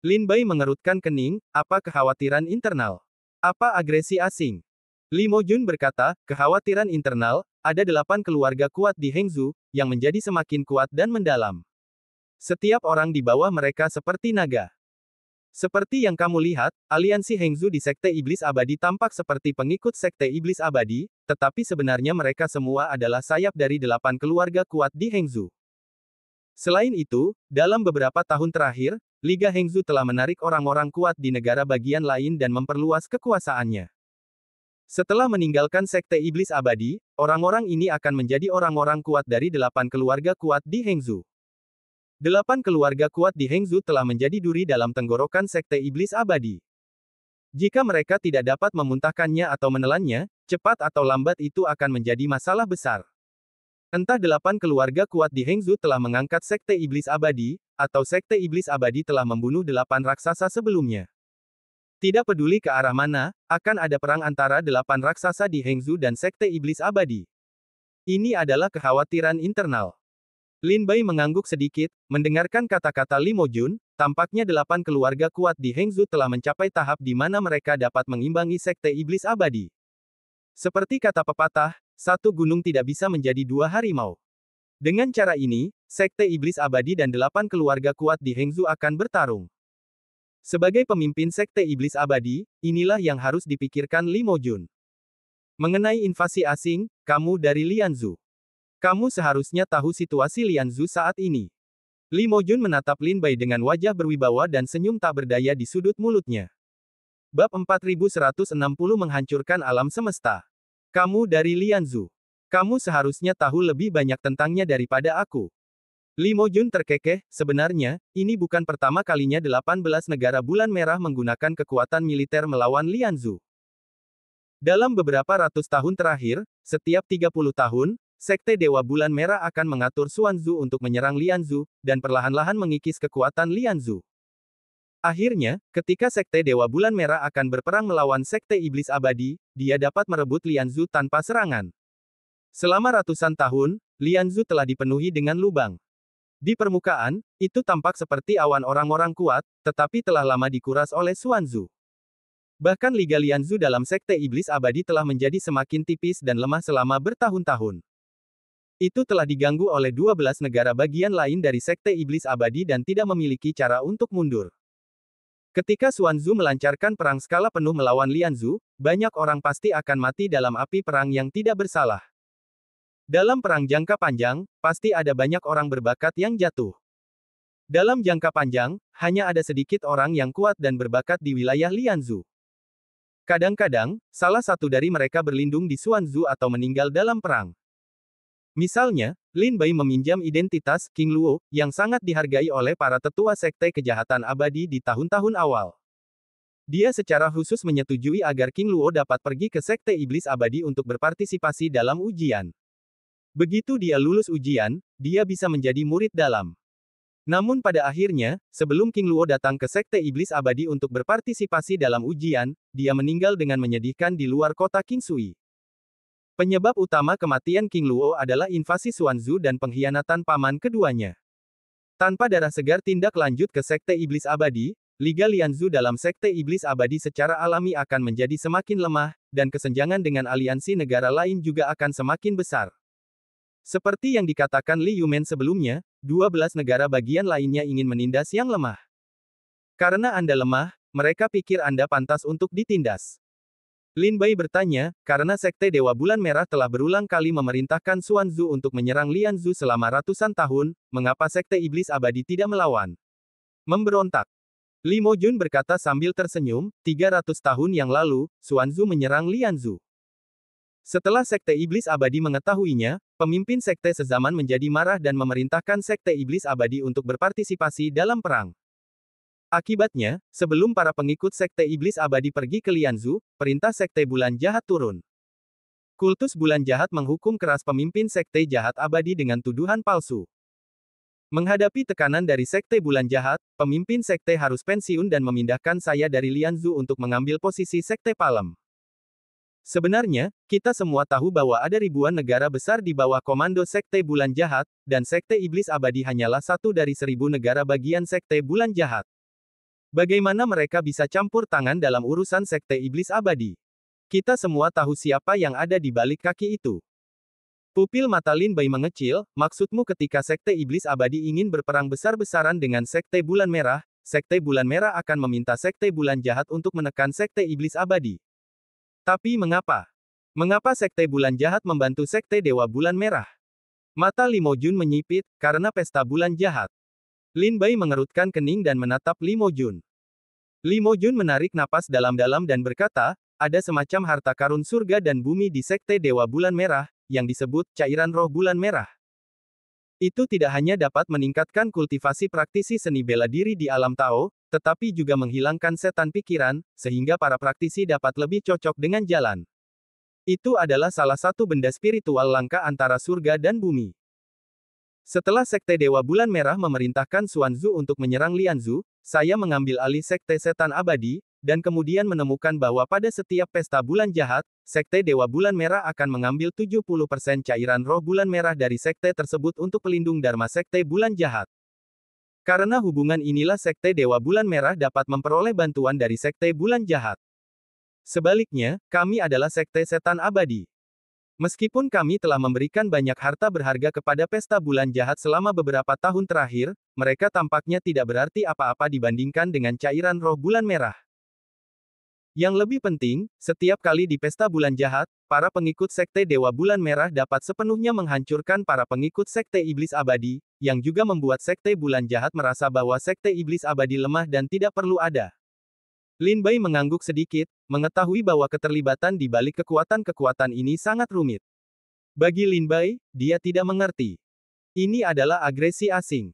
Speaker 1: Lin Bai mengerutkan kening, apa kekhawatiran internal? Apa agresi asing? Li Mojun berkata, kekhawatiran internal, ada 8 keluarga kuat di Hengzhou, yang menjadi semakin kuat dan mendalam. Setiap orang di bawah mereka seperti naga. Seperti yang kamu lihat, aliansi Hengzhou di Sekte Iblis Abadi tampak seperti pengikut Sekte Iblis Abadi, tetapi sebenarnya mereka semua adalah sayap dari 8 keluarga kuat di Hengzhou. Selain itu, dalam beberapa tahun terakhir, Liga Hengzhou telah menarik orang-orang kuat di negara bagian lain dan memperluas kekuasaannya. Setelah meninggalkan Sekte Iblis Abadi, orang-orang ini akan menjadi orang-orang kuat dari 8 keluarga kuat di Hengzhou. 8 keluarga kuat di Hengzhou telah menjadi duri dalam tenggorokan Sekte Iblis Abadi. Jika mereka tidak dapat memuntahkannya atau menelannya, cepat atau lambat itu akan menjadi masalah besar. Entah 8 keluarga kuat di Hengzhou telah mengangkat Sekte Iblis Abadi, atau Sekte Iblis Abadi telah membunuh 8 raksasa sebelumnya. Tidak peduli ke arah mana, akan ada perang antara 8 raksasa di Hengzhou dan Sekte Iblis Abadi. Ini adalah kekhawatiran internal. Lin Bai mengangguk sedikit, mendengarkan kata-kata Li Mojun, tampaknya 8 keluarga kuat di Hengzhou telah mencapai tahap di mana mereka dapat mengimbangi Sekte Iblis Abadi. Seperti kata pepatah, satu gunung tidak bisa menjadi 2 harimau. Dengan cara ini, Sekte Iblis Abadi dan 8 keluarga kuat di Hengzhou akan bertarung. Sebagai pemimpin Sekte Iblis Abadi, inilah yang harus dipikirkan Li Mojun. Mengenai invasi asing, kamu dari Lianzhou. Kamu seharusnya tahu situasi Lianzhou saat ini. Li Mojun menatap Lin Bai dengan wajah berwibawa dan senyum tak berdaya di sudut mulutnya. Bab 4160 menghancurkan alam semesta. Kamu dari Lianzhou. Kamu seharusnya tahu lebih banyak tentangnya daripada aku. Li Mojun terkekeh, sebenarnya, ini bukan pertama kalinya 18 negara bulan merah menggunakan kekuatan militer melawan Lianzhou. Dalam beberapa ratus tahun terakhir, setiap 30 tahun, Sekte Dewa Bulan Merah akan mengatur Xuanzhou untuk menyerang Lianzhou, dan perlahan-lahan mengikis kekuatan Lianzhou. Akhirnya, ketika Sekte Dewa Bulan Merah akan berperang melawan Sekte Iblis Abadi, dia dapat merebut Lianzhou tanpa serangan. Selama ratusan tahun, Lianzhou telah dipenuhi dengan lubang. Di permukaan, itu tampak seperti awan orang-orang kuat, tetapi telah lama dikuras oleh Xuanzhou. Bahkan Liga Lianzhou dalam Sekte Iblis Abadi telah menjadi semakin tipis dan lemah selama bertahun-tahun. Itu telah diganggu oleh 12 negara bagian lain dari Sekte Iblis Abadi dan tidak memiliki cara untuk mundur. Ketika Xuanzhou melancarkan perang skala penuh melawan Lianzhou, banyak orang pasti akan mati dalam api perang yang tidak bersalah. Dalam perang jangka panjang, pasti ada banyak orang berbakat yang jatuh. Dalam jangka panjang, hanya ada sedikit orang yang kuat dan berbakat di wilayah Lianzhou. Kadang-kadang, salah satu dari mereka berlindung di Xuanzu atau meninggal dalam perang. Misalnya, Lin Bai meminjam identitas King Luo, yang sangat dihargai oleh para tetua sekte kejahatan abadi di tahun-tahun awal. Dia secara khusus menyetujui agar King Luo dapat pergi ke sekte iblis abadi untuk berpartisipasi dalam ujian. Begitu dia lulus ujian, dia bisa menjadi murid dalam. Namun pada akhirnya, sebelum King Luo datang ke sekte iblis abadi untuk berpartisipasi dalam ujian, dia meninggal dengan menyedihkan di luar kota Qingsui. Penyebab utama kematian King Luo adalah invasi Xuanzu dan pengkhianatan paman keduanya. Tanpa darah segar tindak lanjut ke sekte iblis abadi, Liga Lianzu dalam sekte iblis abadi secara alami akan menjadi semakin lemah, dan kesenjangan dengan aliansi negara lain juga akan semakin besar. Seperti yang dikatakan Li Yumen sebelumnya, 12 negara bagian lainnya ingin menindas yang lemah. Karena Anda lemah, mereka pikir Anda pantas untuk ditindas. Lin Bai bertanya, karena Sekte Dewa Bulan Merah telah berulang kali memerintahkan Xuanzu untuk menyerang Lianzu selama ratusan tahun, mengapa Sekte Iblis Abadi tidak melawan? Memberontak. Li Mojun berkata sambil tersenyum, 300 tahun yang lalu, Xuanzu menyerang Lianzu. Setelah Sekte Iblis Abadi mengetahuinya, pemimpin sekte sezaman menjadi marah dan memerintahkan Sekte Iblis Abadi untuk berpartisipasi dalam perang. Akibatnya, sebelum para pengikut Sekte Iblis Abadi pergi ke Lianzu, perintah Sekte Bulan Jahat turun. Kultus Bulan Jahat menghukum keras pemimpin Sekte Jahat Abadi dengan tuduhan palsu. Menghadapi tekanan dari Sekte Bulan Jahat, pemimpin sekte harus pensiun dan memindahkan saya dari Lianzu untuk mengambil posisi Sekte Palem. Sebenarnya, kita semua tahu bahwa ada ribuan negara besar di bawah komando Sekte Bulan Jahat, dan Sekte Iblis Abadi hanyalah satu dari 1000 negara bagian Sekte Bulan Jahat. Bagaimana mereka bisa campur tangan dalam urusan Sekte Iblis Abadi? Kita semua tahu siapa yang ada di balik kaki itu. Pupil mata Lin Bai mengecil, maksudmu ketika Sekte Iblis Abadi ingin berperang besar-besaran dengan Sekte Bulan Merah, Sekte Bulan Merah akan meminta Sekte Bulan Jahat untuk menekan Sekte Iblis Abadi. Tapi mengapa? Mengapa Sekte Bulan Jahat membantu Sekte Dewa Bulan Merah? Mata Li Mojun menyipit, karena pesta bulan jahat. Lin Bai mengerutkan kening dan menatap Li Mojun. Li Mojun menarik napas dalam-dalam dan berkata, ada semacam harta karun surga dan bumi di Sekte Dewa Bulan Merah, yang disebut cairan roh bulan merah. Itu tidak hanya dapat meningkatkan kultivasi praktisi seni bela diri di alam Tao, tetapi juga menghilangkan setan pikiran, sehingga para praktisi dapat lebih cocok dengan jalan. Itu adalah salah satu benda spiritual langka antara surga dan bumi. Setelah Sekte Dewa Bulan Merah memerintahkan Xuanzu untuk menyerang Lianzu, saya mengambil alih Sekte Setan Abadi, dan kemudian menemukan bahwa pada setiap pesta bulan jahat, Sekte Dewa Bulan Merah akan mengambil 70% cairan roh bulan merah dari sekte tersebut untuk pelindung Dharma Sekte Bulan Jahat. Karena hubungan inilah Sekte Dewa Bulan Merah dapat memperoleh bantuan dari Sekte Bulan Jahat. Sebaliknya, kami adalah Sekte Setan Abadi. Meskipun kami telah memberikan banyak harta berharga kepada pesta bulan jahat selama beberapa tahun terakhir, mereka tampaknya tidak berarti apa-apa dibandingkan dengan cairan roh bulan merah. Yang lebih penting, setiap kali di pesta bulan jahat, para pengikut Sekte Dewa Bulan Merah dapat sepenuhnya menghancurkan para pengikut Sekte Iblis Abadi, yang juga membuat Sekte Bulan Jahat merasa bahwa Sekte Iblis Abadi lemah dan tidak perlu ada. Lin Bai mengangguk sedikit, mengetahui bahwa keterlibatan di balik kekuatan-kekuatan ini sangat rumit. Bagi Lin Bai, dia tidak mengerti. Ini adalah agresi asing.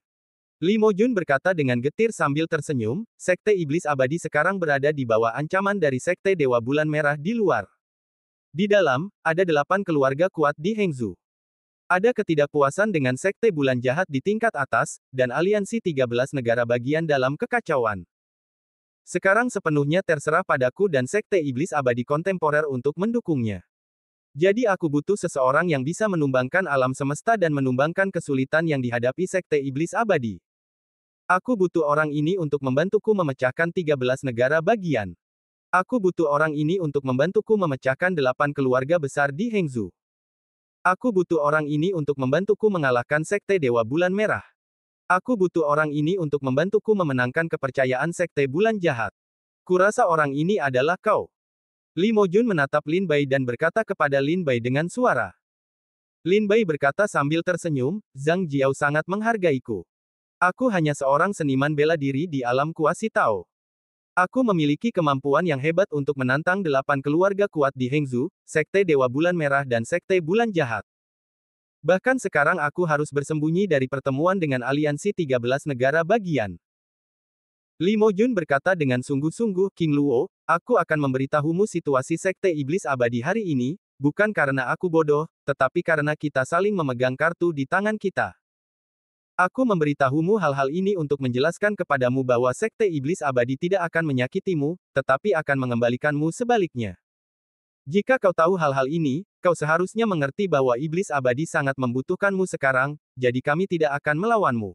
Speaker 1: Li Mojun berkata dengan getir sambil tersenyum, Sekte Iblis Abadi sekarang berada di bawah ancaman dari Sekte Dewa Bulan Merah di luar. Di dalam, ada 8 keluarga kuat di Hengzhou. Ada ketidakpuasan dengan Sekte Bulan Jahat di tingkat atas, dan aliansi 13 negara bagian dalam kekacauan. Sekarang sepenuhnya terserah padaku dan Sekte Iblis Abadi kontemporer untuk mendukungnya. Jadi aku butuh seseorang yang bisa menumbangkan alam semesta dan menumbangkan kesulitan yang dihadapi Sekte Iblis Abadi. Aku butuh orang ini untuk membantuku memecahkan 13 negara bagian. Aku butuh orang ini untuk membantuku memecahkan 8 keluarga besar di Hengzhou. Aku butuh orang ini untuk membantuku mengalahkan Sekte Dewa Bulan Merah. Aku butuh orang ini untuk membantuku memenangkan kepercayaan Sekte Bulan Jahat. Kurasa orang ini adalah kau. Li Mojun menatap Lin Bai dan berkata kepada Lin Bai dengan suara. Lin Bai berkata sambil tersenyum, Zhang Jiao sangat menghargaiku. Aku hanya seorang seniman bela diri di alam kuasi Tao. Aku memiliki kemampuan yang hebat untuk menantang 8 keluarga kuat di Hengzu, Sekte Dewa Bulan Merah dan Sekte Bulan Jahat. Bahkan sekarang aku harus bersembunyi dari pertemuan dengan aliansi 13 negara bagian. Li Mojun berkata dengan sungguh-sungguh, King Luo, aku akan memberitahumu situasi Sekte Iblis Abadi hari ini, bukan karena aku bodoh, tetapi karena kita saling memegang kartu di tangan kita. Aku memberitahumu hal-hal ini untuk menjelaskan kepadamu bahwa Sekte Iblis Abadi tidak akan menyakitimu, tetapi akan mengembalikanmu sebaliknya. Jika kau tahu hal-hal ini, kau seharusnya mengerti bahwa Iblis Abadi sangat membutuhkanmu sekarang, jadi kami tidak akan melawanmu.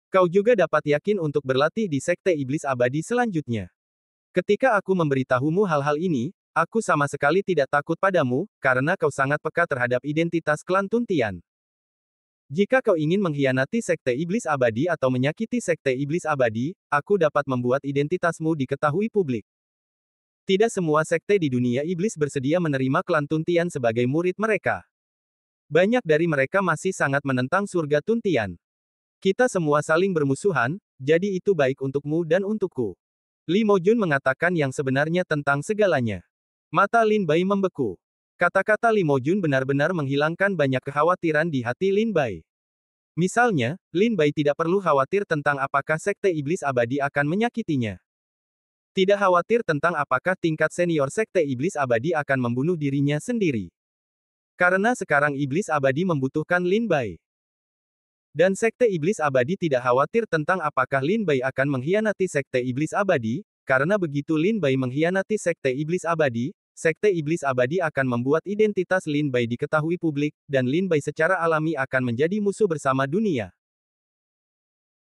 Speaker 1: Kau juga dapat yakin untuk berlatih di Sekte Iblis Abadi selanjutnya. Ketika aku memberitahumu hal-hal ini, aku sama sekali tidak takut padamu, karena kau sangat peka terhadap identitas klan Tuntian. Jika kau ingin mengkhianati Sekte Iblis Abadi atau menyakiti Sekte Iblis Abadi, aku dapat membuat identitasmu diketahui publik. Tidak semua sekte di dunia iblis bersedia menerima klan Tuntian sebagai murid mereka. Banyak dari mereka masih sangat menentang surga Tuntian. Kita semua saling bermusuhan, jadi itu baik untukmu dan untukku. Li Mojun mengatakan yang sebenarnya tentang segalanya. Mata Lin Bai membeku. Kata-kata Li Mojun benar-benar menghilangkan banyak kekhawatiran di hati Lin Bai. Misalnya, Lin Bai tidak perlu khawatir tentang apakah Sekte Iblis Abadi akan menyakitinya. Tidak khawatir tentang apakah tingkat senior Sekte Iblis Abadi akan membunuh dirinya sendiri. Karena sekarang Iblis Abadi membutuhkan Lin Bai. Dan Sekte Iblis Abadi tidak khawatir tentang apakah Lin Bai akan mengkhianati Sekte Iblis Abadi, karena begitu Lin Bai mengkhianati Sekte Iblis Abadi, Sekte Iblis Abadi akan membuat identitas Lin Bai diketahui publik, dan Lin Bai secara alami akan menjadi musuh bersama dunia.